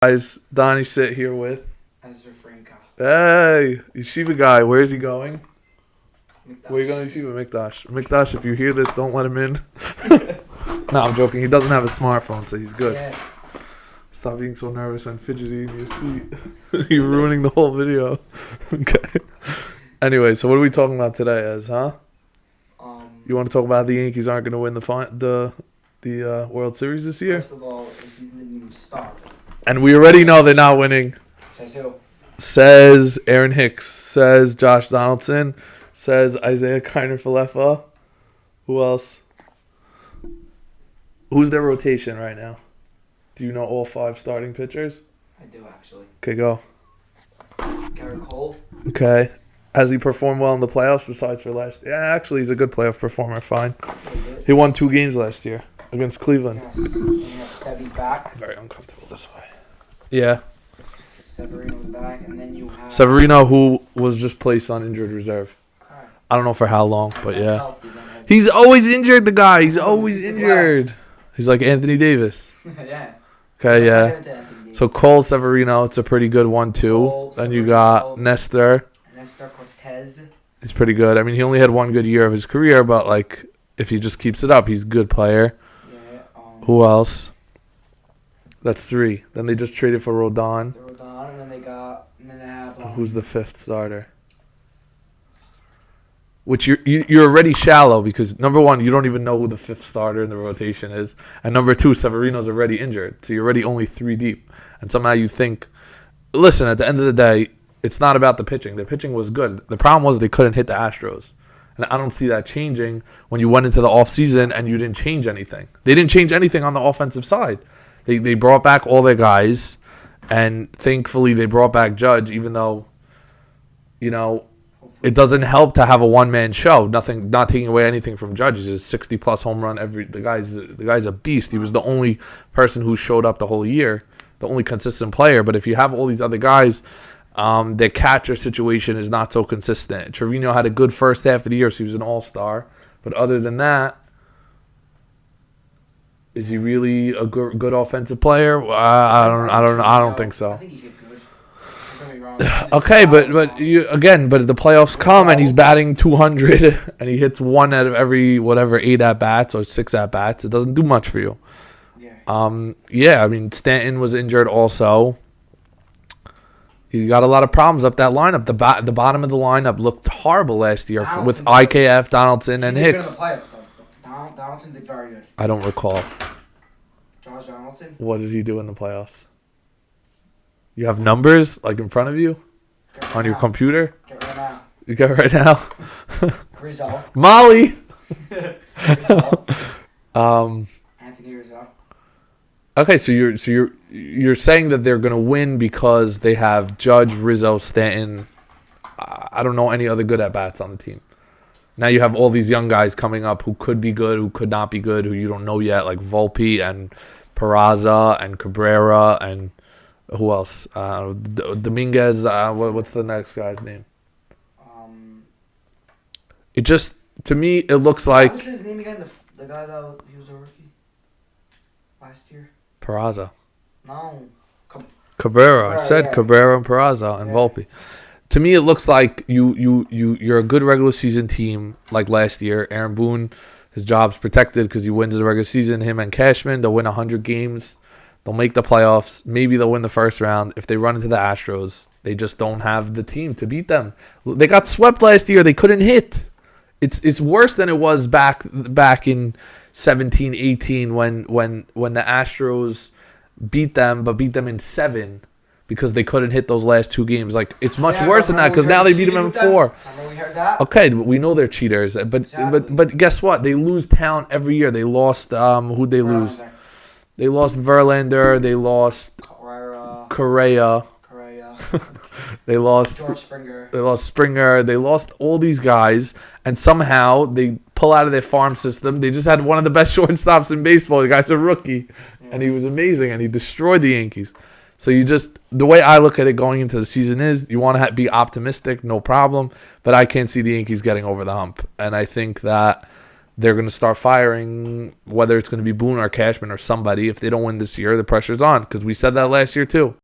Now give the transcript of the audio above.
Guys, Donnie sit here with. Ezra Franco. Hey, Yeshiva guy. Where's he going? Mikdash. Where you going, Yeshiva? Mikdash. Mikdash, if you hear this, don't let him in. No, I'm joking. He doesn't have a smartphone, so he's good. Yeah. Stop being so nervous and fidgety in your seat. You're ruining the whole video. Okay. Anyway, so what are we talking about today, Ez, huh? You want to talk about the Yankees aren't going to win the World Series this year? First of all, the season didn't even start. And we already know they're not winning. Says who? Says Aaron Hicks. Says Josh Donaldson. Says Isaiah Kiner-Falefa. Who else? Who's their rotation right now? Do you know all 5 starting pitchers? I do, actually. Okay, go. Garrett Cole. Okay. Has he performed well in the playoffs besides for last year? Yeah, actually, he's a good playoff performer. Fine. He won 2 games last year against Cleveland. Yes. And you have Sevy's back. Very uncomfortable this way. Yeah. Severino's back. And then you have... Severino, who was just placed on injured reserve. Alright. I don't know for how long, but yeah. Healthy, then. He's always injured, the guy. He's always injured. He's like Anthony Davis. Yeah. Okay, yeah. Get into Anthony Davis. So Cole, Severino, it's a pretty good one, too. Cole, Then you Severino. got Nestor. Nestor Cortez. He's pretty good. I mean, he only had 1 good year of his career, but, like, if he just keeps it up, he's a good player. Yeah. Who else? That's 3. Then they just traded for Rodon. The Rodon, and then they have... Who's the 5th starter? Which you're already shallow because, number 1, you don't even know who the 5th starter in the rotation is. And number 2, Severino's already injured. So you're already only 3 deep. And somehow you think, listen, at the end of the day, it's not about the pitching. The pitching was good. The problem was they couldn't hit the Astros. And I don't see that changing when you went into the offseason and you didn't change anything. They didn't change anything on the offensive side. They brought back all their guys. And thankfully they brought back Judge, even though, you know, it doesn't help to have a one-man show. Not taking away anything from Judge. He's a 60-plus home run. The guy's a beast. He was the only person who showed up the whole year, the only consistent player. But if you have all these other guys, their catcher situation is not so consistent. Trevino had a good first half of the year, so he was an all-star. But other than that, is he really a good offensive player? I don't think so. I think he gets good. Don't get me wrong. Okay, but the playoffs come and he's batting 200 and he hits 1 out of every 8 at bats or 6 at bats. It doesn't do much for you. Yeah. Yeah. I mean, Stanton was injured also. You got a lot of problems up that lineup. The bottom of the lineup looked horrible last year with IKF, Donaldson, and Hicks. Donaldson did very good. I don't recall. Josh Donaldson. What did he do in the playoffs? You have numbers like in front of you on your computer? Get right now. You got right now? Rizzo. Molly. Rizzo. Anthony Rizzo. Okay, so you're saying that they're gonna win because they have Judge, Rizzo, Stanton. I don't know any other good at bats on the team. Now you have all these young guys coming up who could be good, who could not be good, who you don't know yet, like Volpe and Peraza and Cabrera and who else? Dominguez. What's the next guy's name? It just, to me, it looks like... What was his name again? The guy that he was a rookie last year? Peraza. No. Cabrera. I said yeah. Cabrera and Peraza and Volpe. To me, it looks like you're a good regular season team like last year. Aaron Boone, his job's protected because he wins the regular season. Him and Cashman, they'll win 100 games. They'll make the playoffs. Maybe they'll win the first round. If they run into the Astros, they just don't have the team to beat them. They got swept last year. They couldn't hit. It's worse than it was back in 17, 18 when the Astros beat them, but beat them in 7 because they couldn't hit those last 2 games. Like, it's much worse than that because now they beat them in 4. Remember we heard that? Okay, we know they're cheaters, but Exactly. but guess what? They lose talent every year. They lost who'd they lose? They lost Verlander. They lost Correa. They lost George Springer. They lost Springer. They lost all these guys, and somehow they pull out of their farm system. They just had one of the best shortstops in baseball. The guy's a rookie, and he was amazing, and he destroyed the Yankees. So the way I look at it going into the season is you want to be optimistic, no problem, but I can't see the Yankees getting over the hump. And I think that they're going to start firing, whether it's going to be Boone or Cashman or somebody. If they don't win this year, the pressure's on, because we said that last year too.